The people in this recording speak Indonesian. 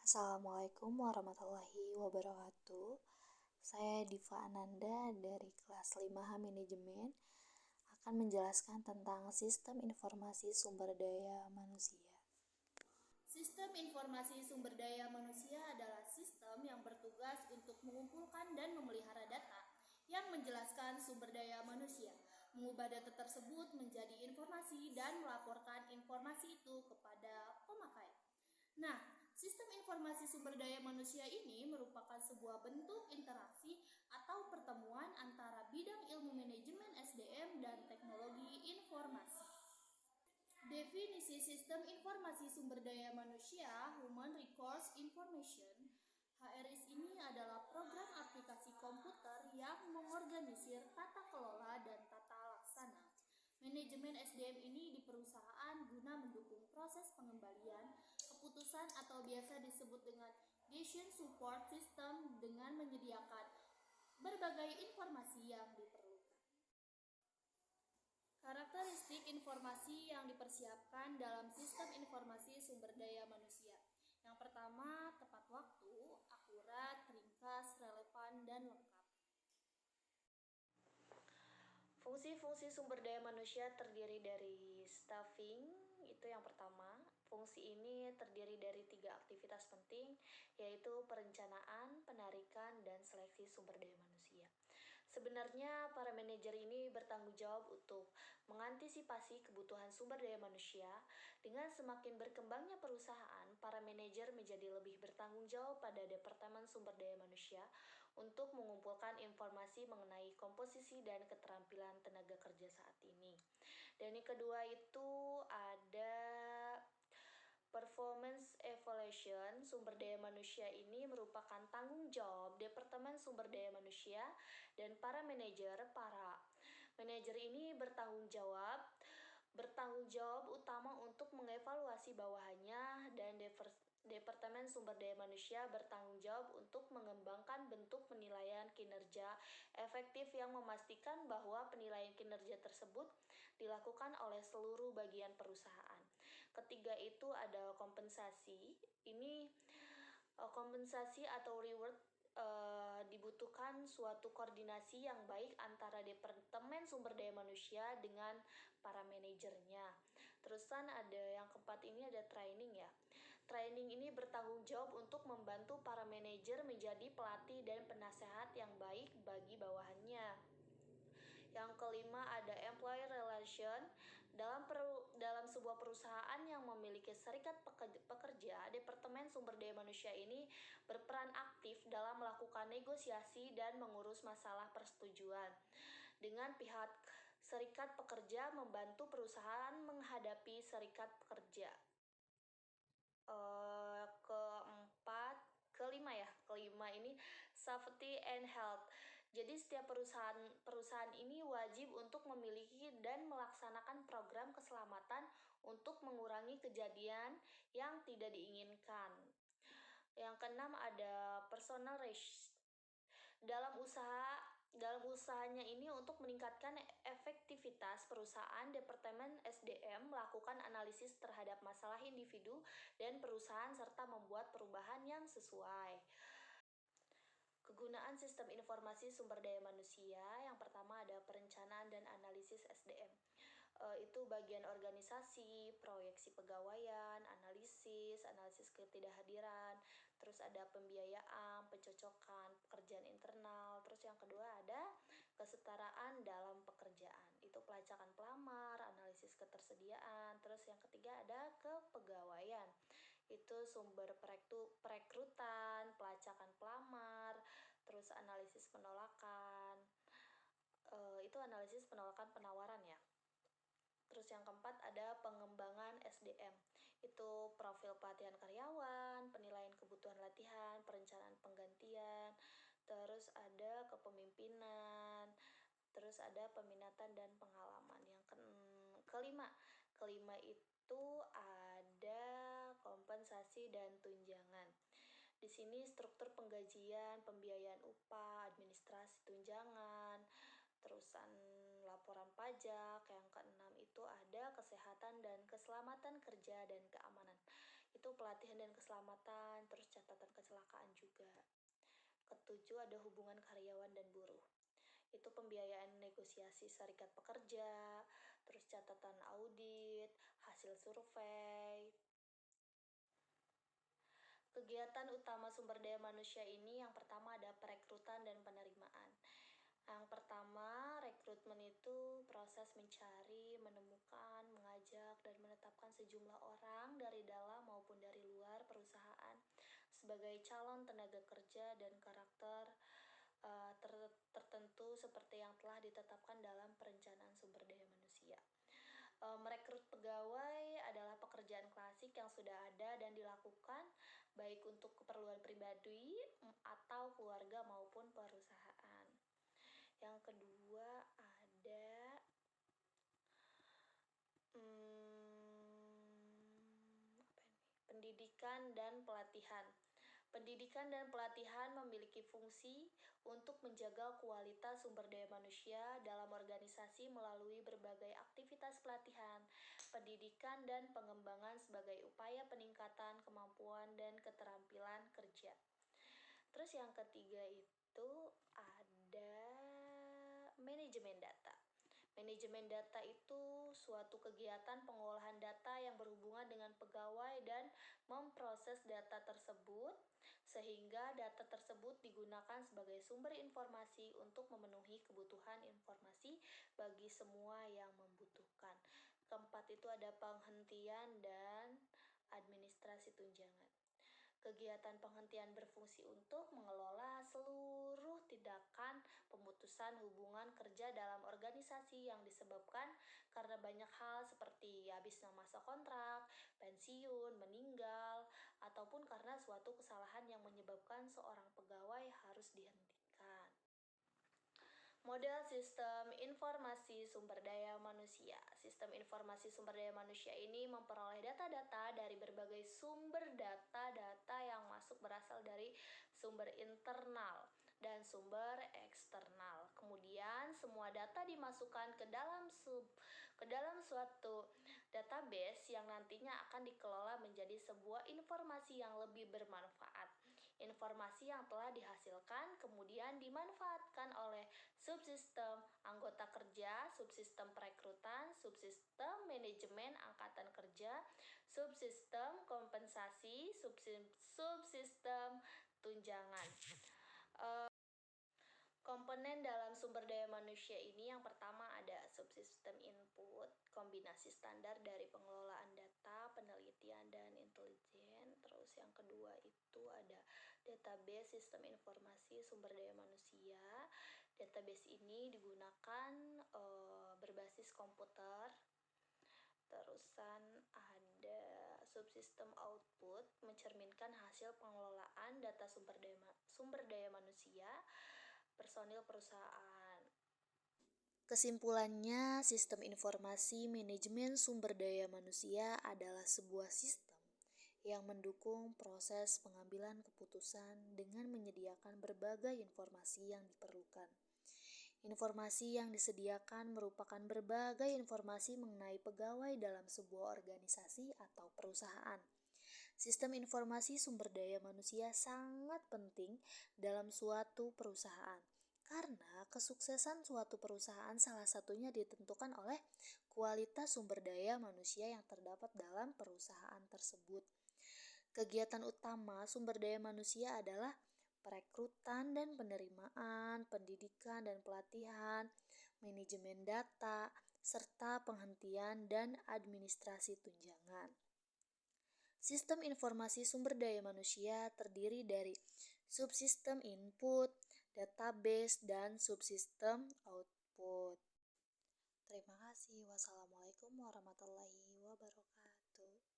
Assalamualaikum warahmatullahi wabarakatuh. Saya Diva Ananda dari kelas 5H Manajemen akan menjelaskan tentang sistem informasi sumber daya manusia. Sistem informasi sumber daya manusia adalah sistem yang bertugas untuk mengumpulkan dan memelihara data yang menjelaskan sumber daya manusia, mengubah data tersebut menjadi informasi dan melaporkan informasi itu kepada pemakai. Nah, sistem informasi sumber daya manusia ini merupakan sebuah bentuk interaksi atau pertemuan antara bidang ilmu manajemen SDM dan teknologi informasi. Definisi sistem informasi sumber daya manusia, Human Resource Information, HRIS ini adalah program aplikasi komputer yang mengorganisir tata kelola dan tata laksana manajemen SDM ini di perusahaan guna mendukung proses pengembalian keputusan atau biasa disebut dengan Decision Support System dengan menyediakan berbagai informasi yang diperlukan. Karakteristik informasi yang dipersiapkan dalam sistem informasi sumber daya manusia. Yang pertama, tepat waktu, akurat, ringkas, relevan, dan lengkap. Fungsi-fungsi sumber daya manusia terdiri dari staffing, itu yang pertama. Fungsi ini terdiri dari 3 aktivitas penting, yaitu perencanaan, penarikan, dan seleksi sumber daya manusia. Sebenarnya para manajer ini bertanggung jawab untuk mengantisipasi kebutuhan sumber daya manusia. Dengan semakin berkembangnya perusahaan, para manajer menjadi lebih bertanggung jawab pada Departemen Sumber Daya Manusia untuk mengumpulkan informasi mengenai komposisi dan keterampilan tenaga kerja saat ini. Dan yang kedua itu ada Performance Evaluation. Sumber daya manusia ini merupakan tanggung jawab Departemen Sumber Daya Manusia dan para manajer. Para manajer ini bertanggung jawab utama untuk mengevaluasi bawahannya, dan Departemen Sumber Daya Manusia bertanggung jawab untuk mengembangkan bentuk penilaian kinerja efektif yang memastikan bahwa penilaian kinerja tersebut dilakukan oleh seluruh bagian perusahaan. Ketiga itu ada kompensasi. Ini kompensasi atau reward dibutuhkan suatu koordinasi yang baik antara Departemen Sumber Daya Manusia dengan para manajernya. Terusan ada yang keempat ini ada training ya. Training ini bertanggung jawab untuk membantu para manajer menjadi pelatih dan penasehat yang baik bagi bawahannya. Yang kelima ada employee relation. Dalam sebuah perusahaan yang memiliki serikat pekerja, Departemen Sumber Daya Manusia ini berperan aktif dalam melakukan negosiasi dan mengurus masalah persetujuan dengan pihak serikat pekerja, membantu perusahaan menghadapi serikat pekerja. Kelima ini safety and health. Jadi setiap perusahaan ini wajib untuk memiliki dan melaksanakan program keselamatan untuk mengurangi kejadian yang tidak diinginkan. Yang keenam ada personal risk. Dalam usahanya ini untuk meningkatkan efektivitas perusahaan, Departemen SDM melakukan analisis terhadap masalah individu dan perusahaan serta membuat perubahan yang sesuai. Kegunaan sistem informasi sumber daya manusia, yang pertama ada perencanaan dan analisis SDM. Itu bagian organisasi, proyeksi pegawaian, analisis ketidakhadiran, terus ada pembiayaan, pencocokan, pekerjaan internal, terus yang kedua ada kesetaraan dalam pekerjaan, itu pelacakan pelamar, analisis ketersediaan, terus yang ketiga ada kepegawaian, itu sumber perekrutan, pelacakan pelamar, terus analisis penolakan, itu analisis penolakan penawaran ya. Terus yang keempat ada pengembangan SDM, itu profil pelatihan karyawan, penilaian kebutuhan latihan, perencanaan penggantian, terus ada kepemimpinan, terus ada peminatan dan pengalaman. Yang kelima itu ada kompensasi dan tunjangan. Di sini struktur penggajian, pembiayaan upah, administrasi tunjangan, terusan laporan pajak. Yang keenam itu ada kesehatan dan keselamatan kerja dan keamanan, itu pelatihan dan keselamatan, terus ketujuh ada hubungan karyawan dan buruh. Itu pembiayaan negosiasi serikat pekerja, terus catatan audit, hasil survei. Kegiatan utama sumber daya manusia ini yang pertama ada perekrutan dan penerimaan. Yang pertama, rekrutmen itu proses mencari, menemukan, mengajak, dan menetapkan sejumlah orang dari dalam maupun dari luar perusahaan sebagai calon tenaga kerja dan karakter tertentu seperti yang telah ditetapkan dalam perencanaan sumber daya manusia. Merekrut pegawai adalah pekerjaan klasik yang sudah ada dan dilakukan baik untuk keperluan pribadi atau keluarga maupun perusahaan. Yang kedua ada pendidikan dan pelatihan. Pendidikan dan pelatihan memiliki fungsi untuk menjaga kualitas sumber daya manusia dalam organisasi melalui berbagai aktivitas pelatihan, pendidikan, dan pengembangan sebagai upaya peningkatan kemampuan dan keterampilan kerja. Terus yang ketiga itu ada manajemen data. Manajemen data itu suatu kegiatan pengolahan data yang berhubungan dengan pegawai dan memproses data tersebut sehingga data tersebut digunakan sebagai sumber informasi untuk memenuhi kebutuhan informasi bagi semua yang membutuhkan. Keempat itu ada penghentian dan administrasi tunjangan. Kegiatan penghentian berfungsi untuk mengelola seluruh tindakan pemutusan hubungan kerja dalam organisasi yang disebabkan karena banyak hal seperti habisnya masa kontrak, pensiun, meninggal, ataupun karena suatu kesalahan yang menyebabkan seorang pegawai harus dihentikan. Model sistem informasi sumber daya manusia. Sistem informasi sumber daya manusia ini memperoleh data-data dari berbagai sumber data yang masuk berasal dari sumber internal dan sumber eksternal. Kemudian semua data dimasukkan ke dalam suatu database yang nantinya akan dikelola menjadi sebuah informasi yang lebih bermanfaat. Informasi yang telah dihasilkan kemudian dimanfaatkan oleh subsistem anggota kerja, subsistem perekrutan, subsistem manajemen angkatan kerja, subsistem kompensasi, subsistem tunjangan. Komponen dalam sumber daya manusia ini yang pertama ada subsistem input, kombinasi standar dari pengelolaan data, penelitian, dan intelijen. Terus yang kedua itu ada database sistem informasi sumber daya manusia. Database ini digunakan berbasis komputer. Terusan ada subsistem output mencerminkan hasil pengelolaan data sumber daya manusia personil perusahaan. Kesimpulannya, sistem informasi manajemen sumber daya manusia adalah sebuah sistem yang mendukung proses pengambilan keputusan dengan menyediakan berbagai informasi yang diperlukan. Informasi yang disediakan merupakan berbagai informasi mengenai pegawai dalam sebuah organisasi atau perusahaan. Sistem informasi sumber daya manusia sangat penting dalam suatu perusahaan, karena kesuksesan suatu perusahaan salah satunya ditentukan oleh kualitas sumber daya manusia yang terdapat dalam perusahaan tersebut. Kegiatan utama sumber daya manusia adalah perekrutan dan penerimaan, pendidikan dan pelatihan, manajemen data, serta penghentian dan administrasi tunjangan. Sistem informasi sumber daya manusia terdiri dari subsistem input, database, dan subsistem output. Terima kasih. Wassalamualaikum warahmatullahi wabarakatuh.